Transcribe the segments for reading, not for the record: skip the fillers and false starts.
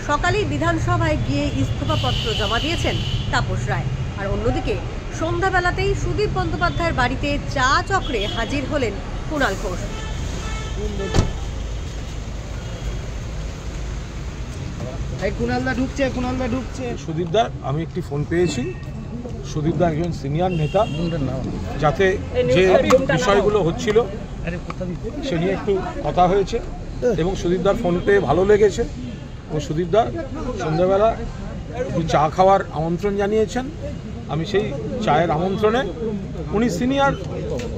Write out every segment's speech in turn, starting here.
সকালেই বিধানসভায় গিয়ে ইস্তফাপত্র জমা দিয়েছেন তাপস রায়। আর অন্যদিকে সন্ধ্যাবেলাতেই সুদীপ বন্দ্যোপাধ্যায়ের বাড়িতে চা চক্রে হাজির হলেন কুণাল ঘোষ। কুণালদা ঢুকছে। সুদীপদা, আমি একটি ফোন পেয়েছি। সুদীপদা একজন সিনিয়র নেতা, যাতে যে বিষয়গুলো হচ্ছিল সে নিয়ে একটু কথা হয়েছে এবং সুদীপদার ফোন পেয়ে ভালো লেগেছে। এবং সুদীপদা সন্ধ্যাবেলা একটু চা খাওয়ার আমন্ত্রণ জানিয়েছেন। আমি সেই চায়ের আমন্ত্রণে, উনি সিনিয়র,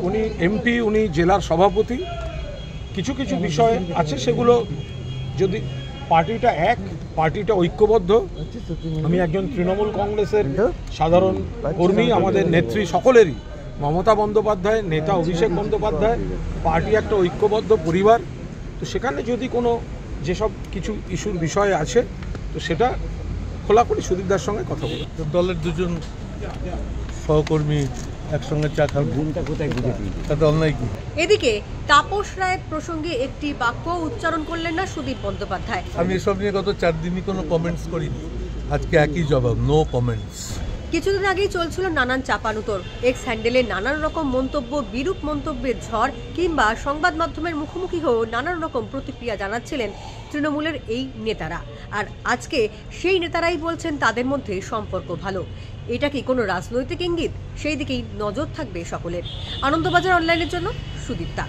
উনি এমপি, উনি জেলার সভাপতি, কিছু কিছু বিষয় আছে সেগুলো, যদি পার্টিটা ঐক্যবদ্ধ। আমি একজন তৃণমূল কংগ্রেসের সাধারণ কর্মী, আমাদের নেত্রী সকলেরই, মমতা বন্দ্যোপাধ্যায়, নেতা অভিষেক বন্দ্যোপাধ্যায়, পার্টি একটা ঐক্যবদ্ধ পরিবার। তো সেখানে যদি কোনো যেসব কিছু ইস্যুর বিষয় আছে, তো সেটা খোলাখুলি সুদীপদার সঙ্গে কথা বলে। দলের দুজন সহকর্মী একসঙ্গে চা খাওয়া কোথায় তাতে অন্যায় কি? এদিকে তাপস রায়ের প্রসঙ্গে একটি বাক্য উচ্চারণ করলেন না সুদীপ বন্দ্যোপাধ্যায়। আমি এসব নিয়ে গত 4 দিনই কোনো কমেন্টস করিনি। আজকে একই জবাব, নো কমেন্টস। কিছুদিন আগেই চলছিল নানান চাপানুতর, এক্স হ্যান্ডেলে নানান রকম মন্তব্য, বিরূপ মন্তব্যের ঝড়, কিংবা সংবাদ মাধ্যমের মুখোমুখি হয়েও নানান রকম প্রতিক্রিয়া জানাচ্ছিলেন তৃণমূলের এই নেতারা। আর আজকে সেই নেতারাই বলছেন তাদের মধ্যে সম্পর্ক ভালো। এটা কি কোনো রাজনৈতিক ইঙ্গিত? সেই দিকেই নজর থাকবে সকলের। আনন্দবাজার অনলাইনের জন্য সুদীপ্তা।